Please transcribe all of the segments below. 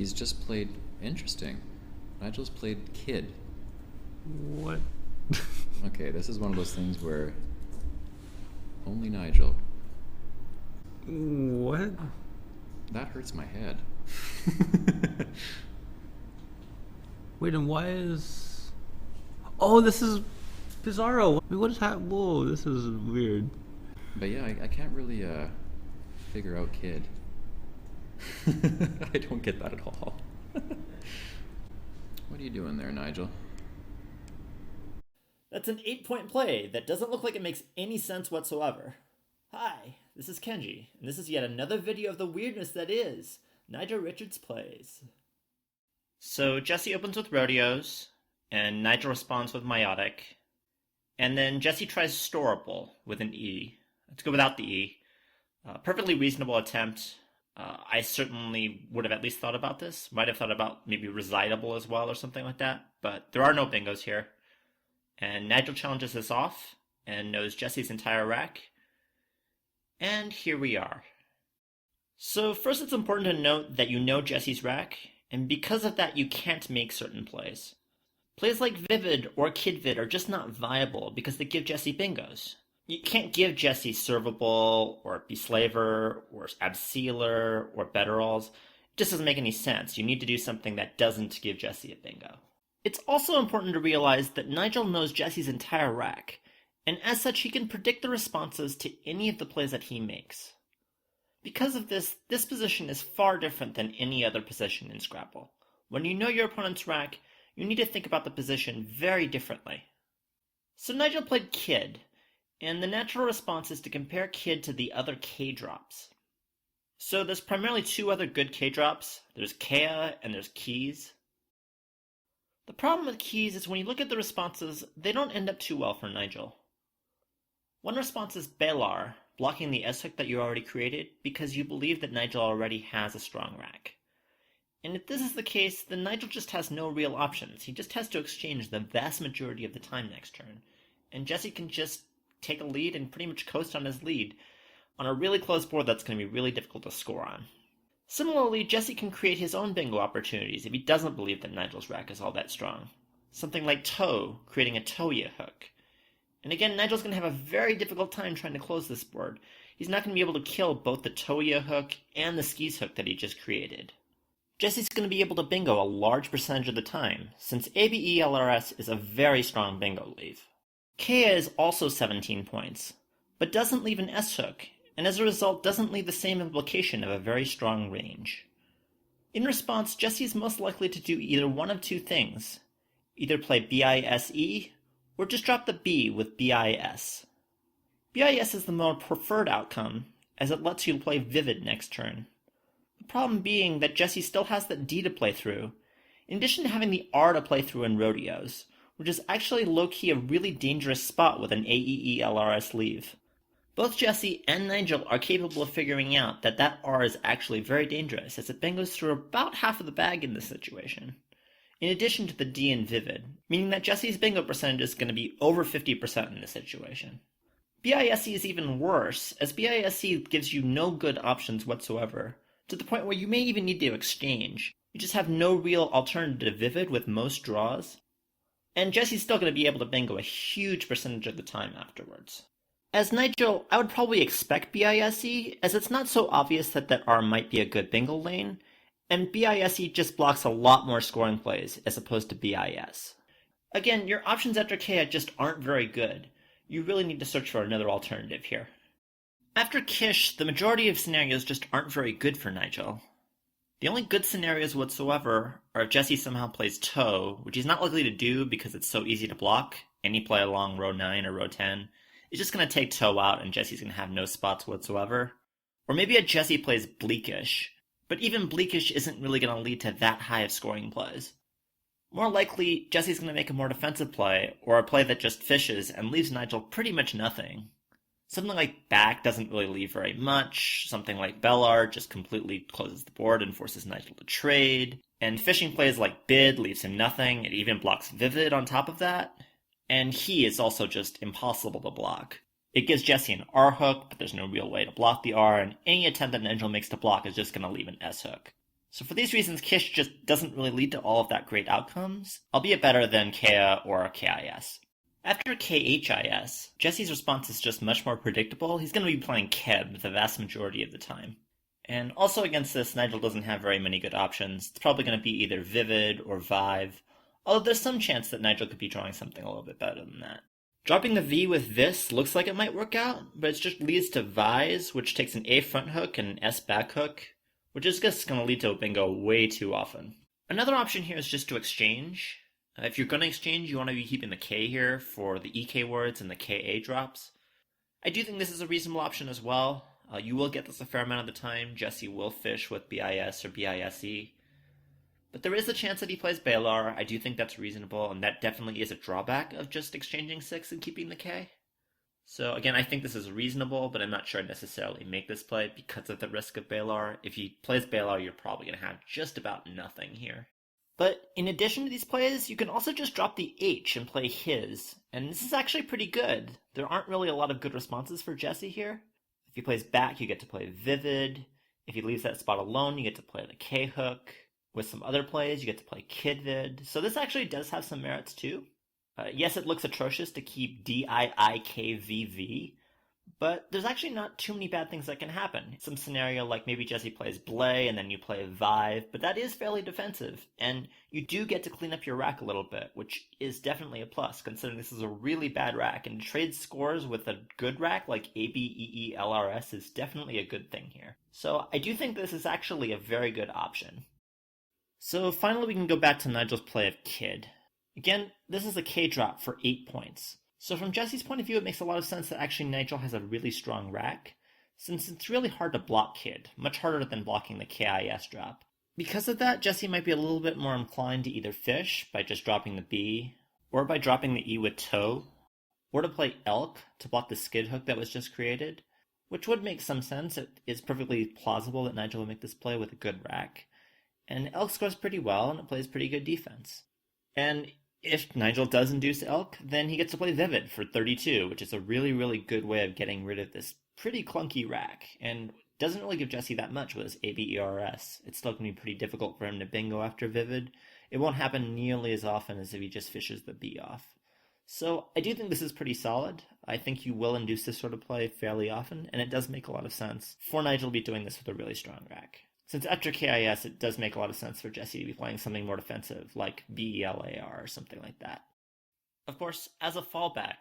He's just played interesting. Nigel's played kid. What? Okay, this is one of those things where only Nigel. What? That hurts my head. Wait, and why is... Oh, this is Bizarro. Wait, what is that? Whoa, this is weird. But yeah, I can't really figure out kid. I don't get that at all. What are you doing there, Nigel? That's an 8-point play that doesn't look like it makes any sense whatsoever. Hi, this is Kenji, and this is yet another video of the weirdness that is Nigel Richards Plays. So Jesse opens with rodeos, and Nigel responds with meiotic, and then Jesse tries storable with an E. Let's go without the E. Perfectly reasonable attempt. I certainly would have at least thought about this. Might have thought about maybe residable as well or something like that, but there are no bingos here. And Nigel challenges this off and knows Jesse's entire rack. And here we are. So first it's important to note that you know Jesse's rack, and because of that you can't make certain plays. Plays like Vivid or Kidvid are just not viable because they give Jesse bingos. You can't give Jesse Servable or Beslaver or Absealer or Betteralls. It just doesn't make any sense. You need to do something that doesn't give Jesse a bingo. It's also important to realize that Nigel knows Jesse's entire rack, and as such he can predict the responses to any of the plays that he makes. Because of this, this position is far different than any other position in Scrabble. When you know your opponent's rack, you need to think about the position very differently. So Nigel played Kid, and the natural response is to compare Kid to the other K-drops. So there's primarily two other good K-drops. There's Kea and there's Keys. The problem with Keys is when you look at the responses, they don't end up too well for Nigel. One response is Belar, blocking the S-hook that you already created because you believe that Nigel already has a strong rack. And if this is the case, then Nigel just has no real options. He just has to exchange the vast majority of the time next turn. And Jesse can just take a lead and pretty much coast on his lead on a really close board that's going to be really difficult to score on. Similarly, Jesse can create his own bingo opportunities if he doesn't believe that Nigel's rack is all that strong. Something like Toe, creating a Toya hook. And again, Nigel's going to have a very difficult time trying to close this board. He's not going to be able to kill both the Toya hook and the Skis hook that he just created. Jesse's going to be able to bingo a large percentage of the time, since ABELRS is a very strong bingo leave. Kea is also 17 points, but doesn't leave an S-hook, and as a result doesn't leave the same implication of a very strong range. In response, Jesse is most likely to do either one of two things. Either play BISE, or just drop the B with BIS. BIS is the more preferred outcome, as it lets you play Vivid next turn. The problem being that Jesse still has that D to play through, in addition to having the R to play through in rodeos, which is actually low-key a really dangerous spot with an AEELRS leave. Both Jesse and Nigel are capable of figuring out that that R is actually very dangerous, as it bingos through about half of the bag in this situation, in addition to the D in Vivid, meaning that Jesse's bingo percentage is going to be over 50% in this situation. BISE is even worse, as BISE gives you no good options whatsoever, to the point where you may even need to exchange. You just have no real alternative to Vivid with most draws. And Jesse's still going to be able to bingo a huge percentage of the time afterwards. As Nigel, I would probably expect BISE, as it's not so obvious that that R might be a good bingo lane, and BISE just blocks a lot more scoring plays as opposed to BIS. Again, your options after Kea just aren't very good. You really need to search for another alternative here. After Kish, the majority of scenarios just aren't very good for Nigel. The only good scenarios whatsoever are if Jesse somehow plays Toe, which he's not likely to do because it's so easy to block. Any play along row 9 or row 10 is just going to take Toe out and Jesse's going to have no spots whatsoever. Or maybe a Jesse plays Bleakish, but even Bleakish isn't really going to lead to that high of scoring plays. More likely, Jesse's going to make a more defensive play, or a play that just fishes and leaves Nigel pretty much nothing. Something like Back doesn't really leave very much, something like Belar just completely closes the board and forces Nigel to trade, and fishing plays like Bid leaves him nothing, it even blocks Vivid on top of that, and He is also just impossible to block. It gives Jesse an R hook, but there's no real way to block the R, and any attempt that Nigel makes to block is just going to leave an S hook. So for these reasons, Kish just doesn't really lead to all of that great outcomes, albeit better than Kea or KIS. After KHIS, Jesse's response is just much more predictable. He's going to be playing Keb the vast majority of the time. And also against this, Nigel doesn't have very many good options. It's probably going to be either Vivid or Vive, although there's some chance that Nigel could be drawing something a little bit better than that. Dropping the V with this looks like it might work out, but it just leads to Vise, which takes an A front hook and an S back hook, which is just going to lead to a bingo way too often. Another option here is just to exchange. If you're going to exchange, you want to be keeping the K here for the EK words and the KA drops. I do think this is a reasonable option as well. You will get this a fair amount of the time. Jesse will fish with BIS or BISE. But there is a chance that he plays Balar. I do think that's reasonable, and that definitely is a drawback of just exchanging 6 and keeping the K. So again, I think this is reasonable, but I'm not sure I'd necessarily make this play because of the risk of Balar. If he plays Balar, you're probably going to have just about nothing here. But in addition to these plays, you can also just drop the H and play his, and this is actually pretty good. There aren't really a lot of good responses for Jesse here. If he plays back, you get to play Vivid. If he leaves that spot alone, you get to play the K hook. With some other plays, you get to play Kidvid. So this actually does have some merits too. Yes, it looks atrocious to keep DIIKVV, but there's actually not too many bad things that can happen. Some scenario like maybe Jesse plays Blay and then you play Vive, but that is fairly defensive, and you do get to clean up your rack a little bit, which is definitely a plus, considering this is a really bad rack, and to trade scores with a good rack like ABEELRS is definitely a good thing here. So I do think this is actually a very good option. So finally we can go back to Nigel's play of Kid. Again, this is a K drop for 8 points. So from Jesse's point of view, it makes a lot of sense that actually Nigel has a really strong rack, since it's really hard to block Kid, much harder than blocking the KIS drop. Because of that, Jesse might be a little bit more inclined to either fish by just dropping the B, or by dropping the E with toe, or to play Elk to block the skid hook that was just created, which would make some sense. It is perfectly plausible that Nigel would make this play with a good rack. And Elk scores pretty well, and it plays pretty good defense. And if Nigel does induce Elk, then he gets to play Vivid for 32, which is a really, really good way of getting rid of this pretty clunky rack, and doesn't really give Jesse that much with his ABERS. It's still going to be pretty difficult for him to bingo after Vivid. It won't happen nearly as often as if he just fishes the B off. So I do think this is pretty solid. I think you will induce this sort of play fairly often, and it does make a lot of sense for Nigel to be doing this with a really strong rack. Since after KIS, it does make a lot of sense for Jesse to be playing something more defensive, like BELAR or something like that. Of course, as a fallback,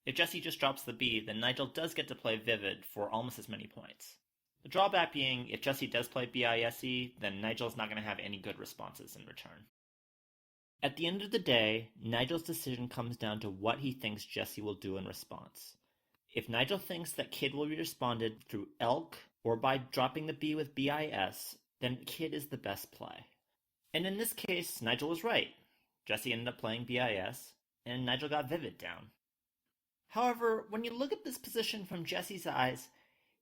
if Jesse just drops the B, then Nigel does get to play Vivid for almost as many points. The drawback being, if Jesse does play BISE, then Nigel's not going to have any good responses in return. At the end of the day, Nigel's decision comes down to what he thinks Jesse will do in response. If Nigel thinks that Kid will be responded through Elk or by dropping the B with BIS, then Kid is the best play. And in this case, Nigel was right. Jesse ended up playing BIS, and Nigel got Vivid down. However, when you look at this position from Jesse's eyes,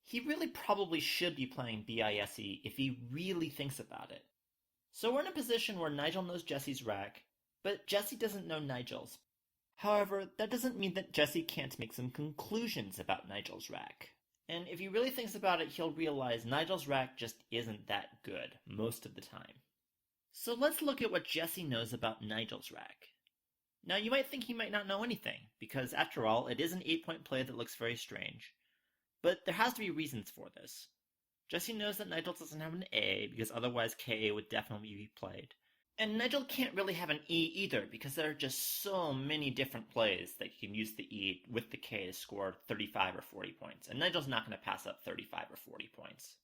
he really probably should be playing BISE if he really thinks about it. So we're in a position where Nigel knows Jesse's rack, but Jesse doesn't know Nigel's. However, that doesn't mean that Jesse can't make some conclusions about Nigel's rack. And if he really thinks about it, he'll realize Nigel's rack just isn't that good most of the time. So let's look at what Jesse knows about Nigel's rack. Now you might think he might not know anything, because after all, it is an 8-point play that looks very strange. But there has to be reasons for this. Jesse knows that Nigel doesn't have an A, because otherwise KA would definitely be played. And Nigel can't really have an E either, because there are just so many different plays that you can use the E with the K to score 35 or 40 points, and Nigel's not going to pass up 35 or 40 points.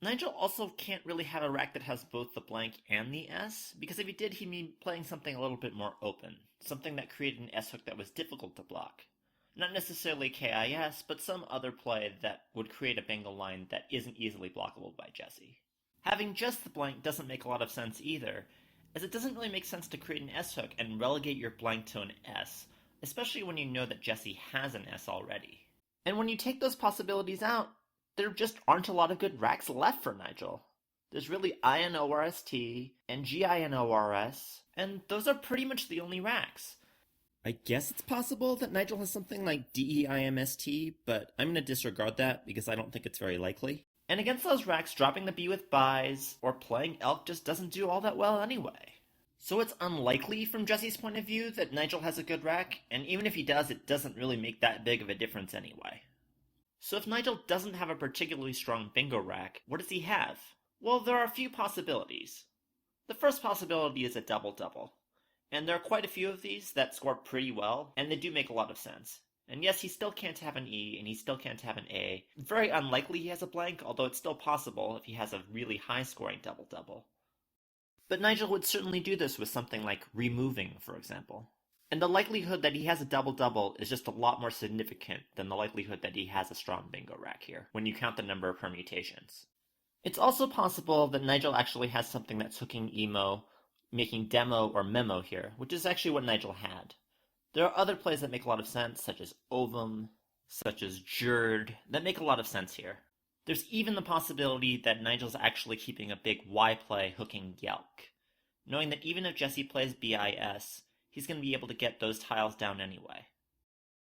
Nigel also can't really have a rack that has both the blank and the S, because if he did, he'd be playing something a little bit more open, something that created an S hook that was difficult to block. Not necessarily KIS, but some other play that would create a bingo line that isn't easily blockable by Jesse. Having just the blank doesn't make a lot of sense either, as it doesn't really make sense to create an S hook and relegate your blank to an S, especially when you know that Jesse has an S already. And when you take those possibilities out, there just aren't a lot of good racks left for Nigel. There's really INORST and GINORS, and those are pretty much the only racks. I guess it's possible that Nigel has something like DEIMST, but I'm going to disregard that because I don't think it's very likely. And against those racks, dropping the B with buys or playing Elk just doesn't do all that well anyway. So it's unlikely from Jesse's point of view that Nigel has a good rack, and even if he does, it doesn't really make that big of a difference anyway. So if Nigel doesn't have a particularly strong bingo rack, what does he have? Well, there are a few possibilities. The first possibility is a double-double. And there are quite a few of these that score pretty well, and they do make a lot of sense. And yes, he still can't have an E, and he still can't have an A. Very unlikely he has a blank, although it's still possible if he has a really high-scoring double-double. But Nigel would certainly do this with something like removing, for example. And the likelihood that he has a double-double is just a lot more significant than the likelihood that he has a strong bingo rack here, when you count the number of permutations. It's also possible that Nigel actually has something that's hooking emo, making demo or memo here, which is actually what Nigel had. There are other plays that make a lot of sense, such as ovum, such as jurd, that make a lot of sense here. There's even the possibility that Nigel's actually keeping a big Y play hooking Yelk, knowing that even if Jesse plays BIS, he's going to be able to get those tiles down anyway.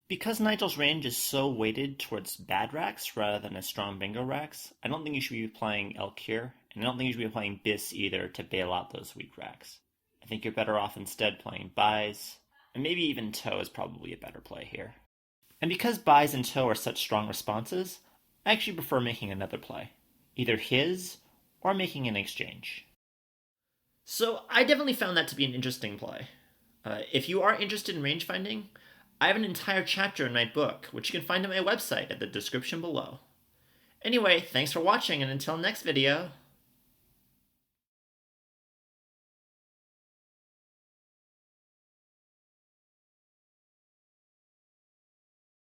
Because Nigel's range is so weighted towards bad racks rather than as strong bingo racks, I don't think you should be playing Elk here, and I don't think you should be playing Bis either to bail out those weak racks. I think you're better off instead playing Buys, and maybe even Toe is probably a better play here. And because Buys and Toe are such strong responses, I actually prefer making another play, either his or making an exchange. So I definitely found that to be an interesting play. If you are interested in range finding, I have an entire chapter in my book, which you can find on my website at the description below. Anyway, thanks for watching, and until next video.